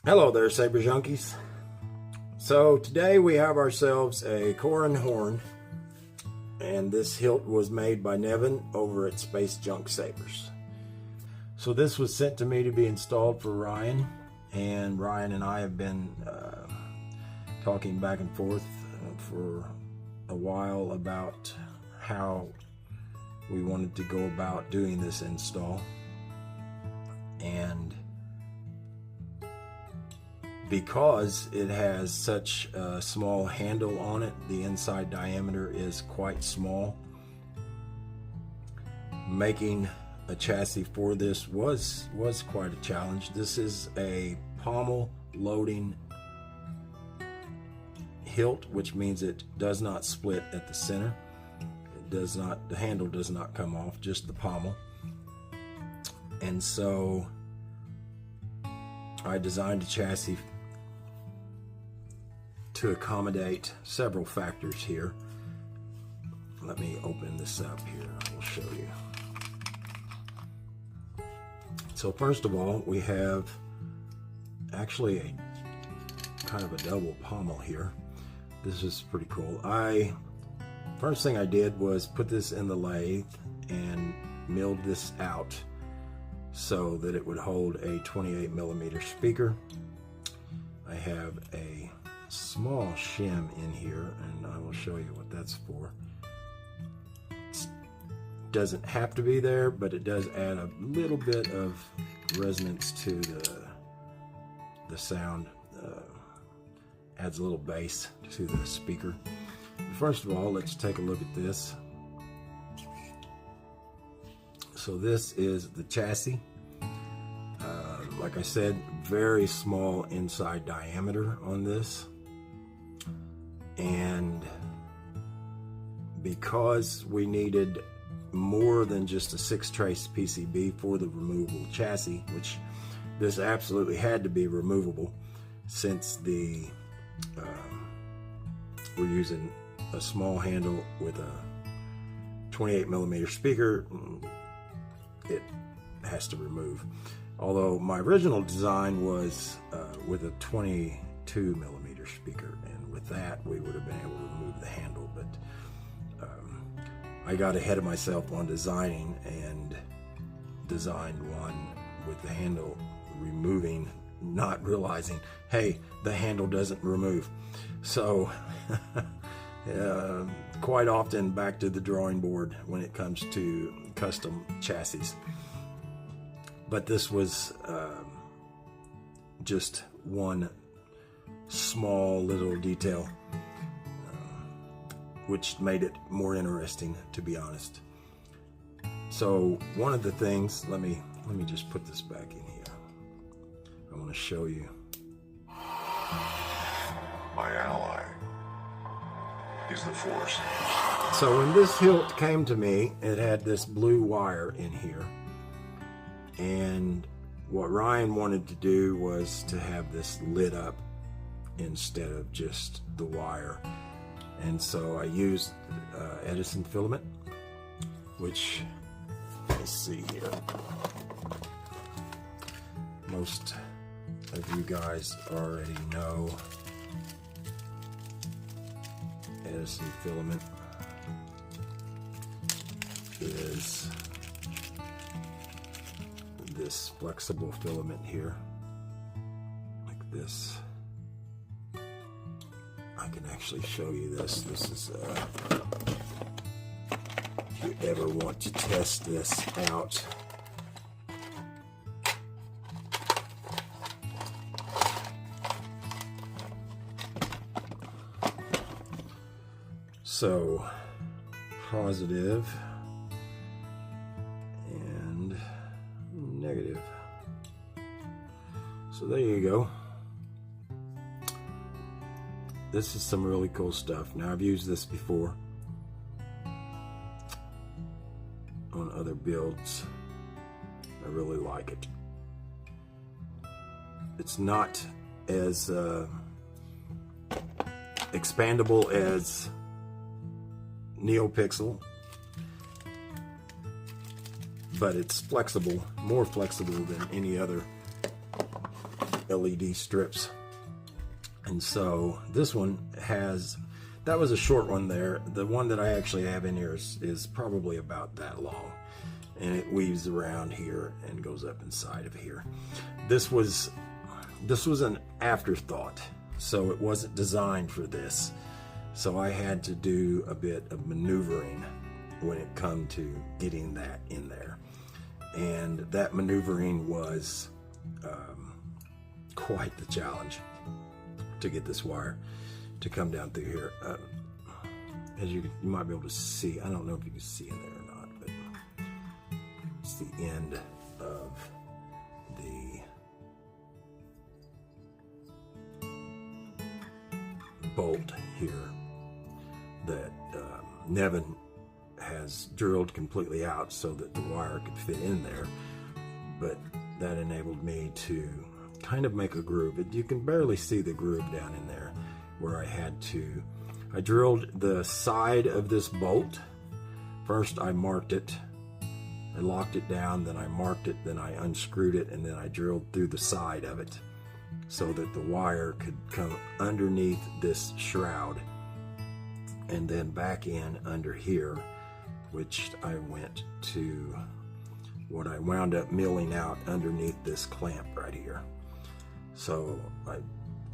Hello there, Sabers junkies. So today we have ourselves a Corran horn, and this hilt was made by Nevin over at Space Junk Sabers. So this was sent to me to be installed for Ryan, and Ryan and I have been talking back and forth for a while about how we wanted to go about doing this install. And because it has such a small handle on it, the inside diameter is quite small. Making a chassis for this was quite a challenge. This is a pommel loading hilt, which means it does not split at the center. It does not, the handle does not come off, just the pommel. And so I designed a chassis to accommodate several factors here. Let me open this up here. I will show you. So first of all, we have actually a kind of a double pommel here. This is pretty cool. First thing I did was put this in the lathe and milled this out so that it would hold a 28mm speaker. I have a small shim in here, and I will show you what that's for. It doesn't have to be there, but it does add a little bit of resonance to the sound. Adds a little bass to the speaker. First of all, let's take a look at this. So this is the chassis. Like I said, very small inside diameter on this. And because we needed more than just a 6-trace PCB for the removable chassis, which this absolutely had to be removable since we're using a small handle with a 28mm speaker, it has to remove. Although my original design was with a 22mm speaker, and with that we would have been able to remove the handle, but I got ahead of myself on designing and designed one with the handle removing, not realizing, hey, the handle doesn't remove. So quite often back to the drawing board when it comes to custom chassis. But this was just one small little detail, which made it more interesting, to be honest. So one of the things, let me just put this back in here. I want to show you. My ally is the Force. So when this hilt came to me, it had this blue wire in here. And what Ryan wanted to do was to have this lit up instead of just the wire. And so I used Edison filament, which, let's see here. Most of you guys already know Edison filament is this flexible filament here, like this. I can actually show you this. This is if you ever want to test this out. So positive and negative. So there you go. This is some really cool stuff. Now, I've used this before on other builds. I really like it. It's not as expandable as NeoPixel, but it's flexible, more flexible than any other LED strips. And so this one has, that was a short one there. The one that I actually have in here is probably about that long. And it weaves around here and goes up inside of here. This was an afterthought, so it wasn't designed for this. So I had to do a bit of maneuvering when it come to getting that in there. And that maneuvering was quite the challenge to get this wire to come down through here. As you might be able to see, I don't know if you can see in there or not, but it's the end of the bolt here that Nevin has drilled completely out so that the wire could fit in there, but that enabled me to kind of make a groove. You can barely see the groove down in there where I drilled the side of this bolt. First I marked it, I locked it down, then I marked it, then I unscrewed it, and then I drilled through the side of it so that the wire could come underneath this shroud and then back in under here, which I went to what I wound up milling out underneath this clamp right here. So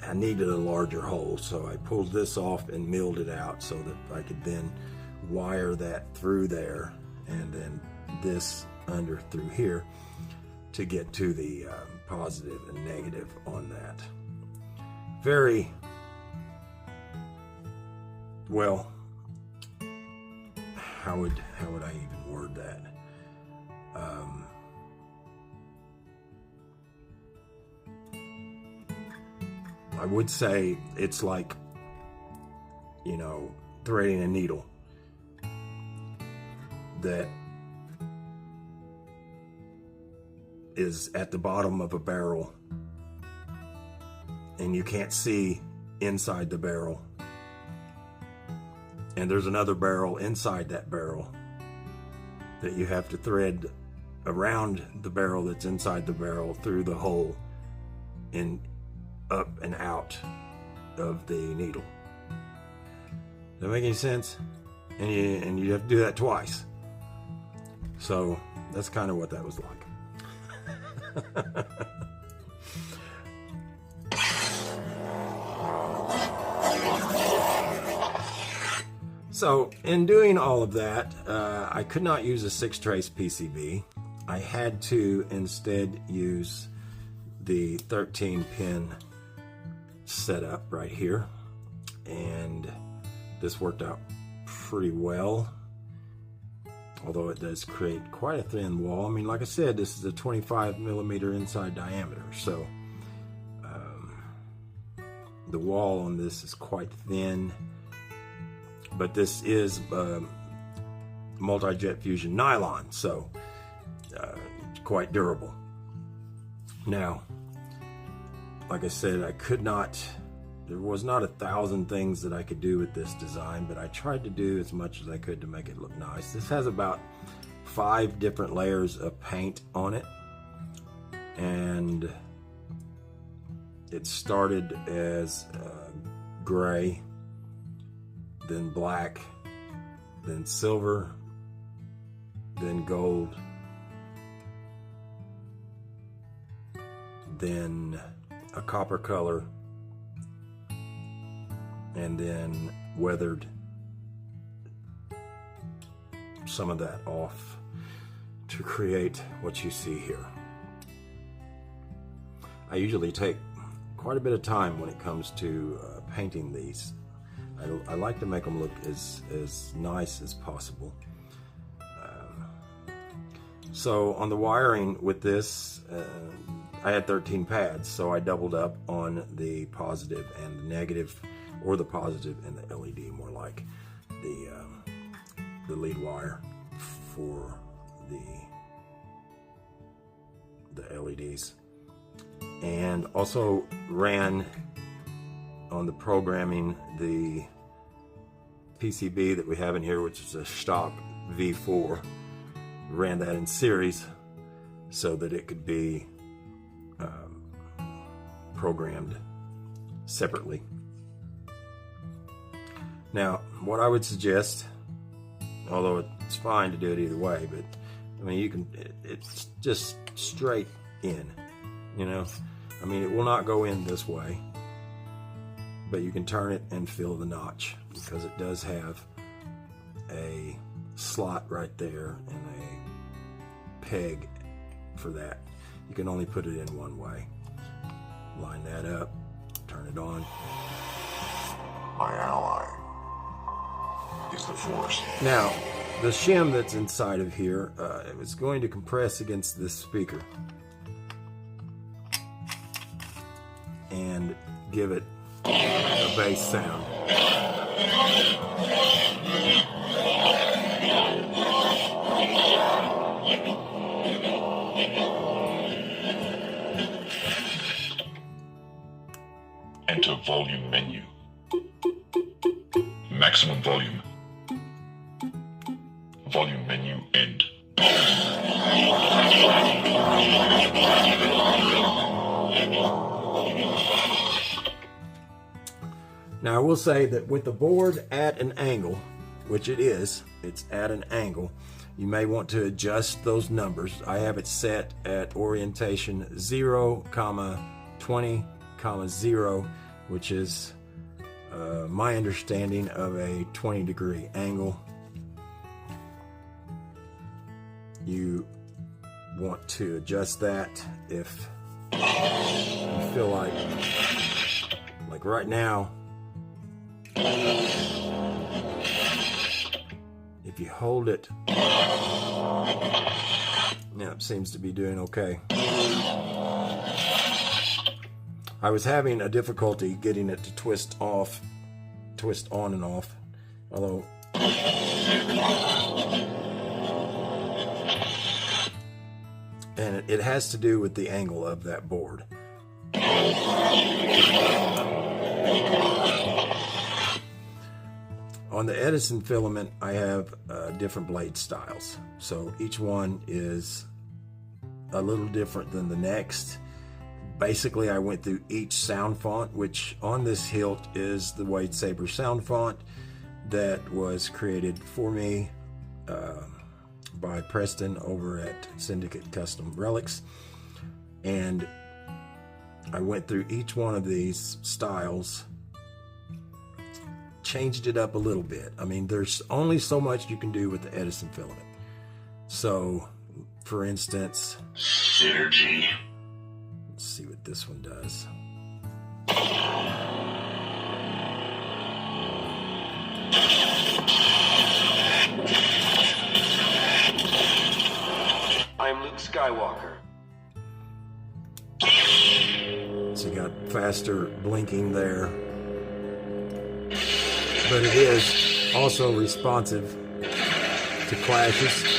I needed a larger hole, so I pulled this off and milled it out so that I could then wire that through there and then this under through here to get to the positive and negative on that. Very well, how would I even word that? I would say it's like, you know, threading a needle that is at the bottom of a barrel and you can't see inside the barrel, and there's another barrel inside that barrel that you have to thread around the barrel that's inside the barrel through the hole and up and out of the needle. Does that make any sense? And you have to do that twice. So that's kind of what that was like. So in doing all of that, I could not use a 6-trace PCB. I had to instead use the 13-pin setup right here, and this worked out pretty well, although it does create quite a thin wall. I mean, like I said, this is a 25mm inside diameter, so the wall on this is quite thin, but this is multi-jet fusion nylon, so quite durable. Now, like I said, there was not 1,000 things that I could do with this design, but I tried to do as much as I could to make it look nice. This has about 5 different layers of paint on it, and it started as gray, then black, then silver, then gold, then a copper color, and then weathered some of that off to create what you see here. I usually take quite a bit of time when it comes to painting these. I like to make them look as nice as possible. So on the wiring with this, I had 13 pads, so I doubled up on the positive and the negative, or the positive and the LED, more like the lead wire for the LEDs, and also ran on the programming the PCB that we have in here, which is a stock V4. Ran that in series so that it could be programmed separately. Now, what I would suggest, although it's fine to do it either way, but I mean, you can, it's just straight in, you know. I mean, it will not go in this way, but you can turn it and fill the notch, because it does have a slot right there and a peg for that. You can only put it in one way. Line that up, turn it on. My ally is the Force. Now, the shim that's inside of here, it's going to compress against this speaker and give it a bass sound. Enter volume menu. Maximum volume. Volume menu end. Now, I will say that with the board at an angle, which it is, it's at an angle, you may want to adjust those numbers. I have it set at orientation 0, 20, 0, which is my understanding of a 20-degree angle. You want to adjust that if you feel like right now, if you hold it, yeah, it seems to be doing okay. I was having a difficulty getting it to twist on and off, although and it has to do with the angle of that board. On the Edison filament, I have different blade styles, so each one is a little different than the next. Basically, I went through each sound font, which on this hilt is the Wade Sabers sound font that was created for me by Preston over at Syndicate Custom Relics. And I went through each one of these styles, changed it up a little bit. I mean, there's only so much you can do with the Edison filament. So, for instance, Synergy. let's see what this one does. I'm Luke Skywalker. So you got faster blinking there. But it is also responsive to clashes.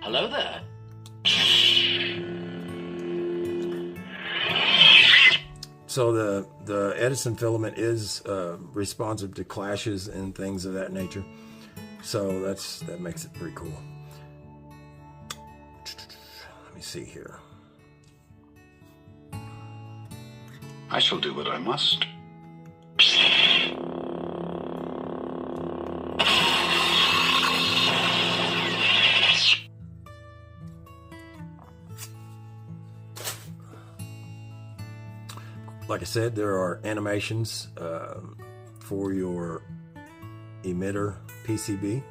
Hello there. So the Edison filament is responsive to clashes and things of that nature. So that makes it pretty cool. Let me see here. I shall do what I must. Like I said, there are animations for your emitter PCB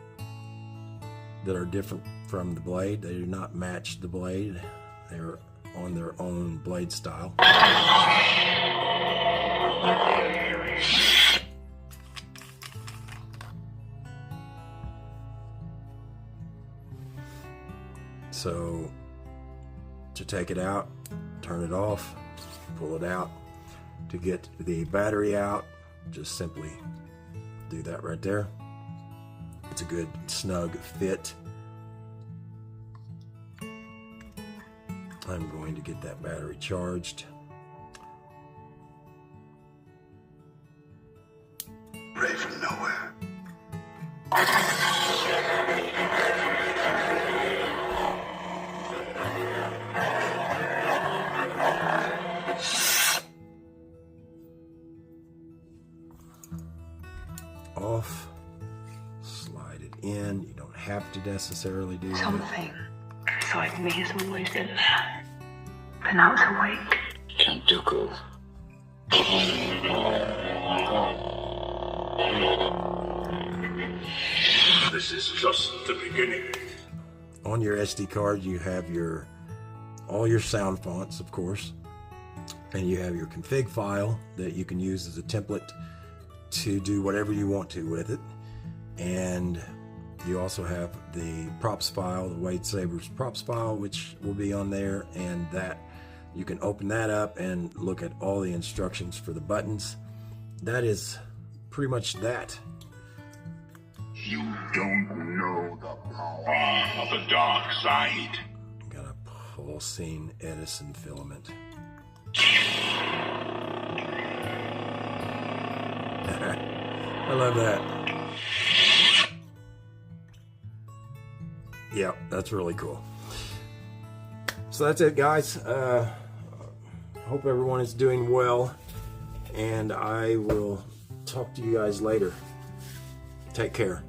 that are different from the blade. They do not match the blade. They're on their own blade style. So to take it out, turn it off, pull it out. To get the battery out, just simply do that right there. It's a good snug fit. I'm going to get that battery charged. Ray from nowhere. necessarily do that. Something inside me has always been there, but now it's awake. Count Dooku. This is just the beginning. On your SD card, you have all your sound fonts, of course, and you have your config file that you can use as a template to do whatever you want to with it. And you also have the props file, the Wade Sabers props file, which will be on there, and that you can open that up and look at all the instructions for the buttons. That is pretty much that. You don't know the power of the dark side. Got a pulsing Edison filament. I love that. Yep, that's really cool. So that's it, guys. Hope everyone is doing well, and I will talk to you guys later. Take care.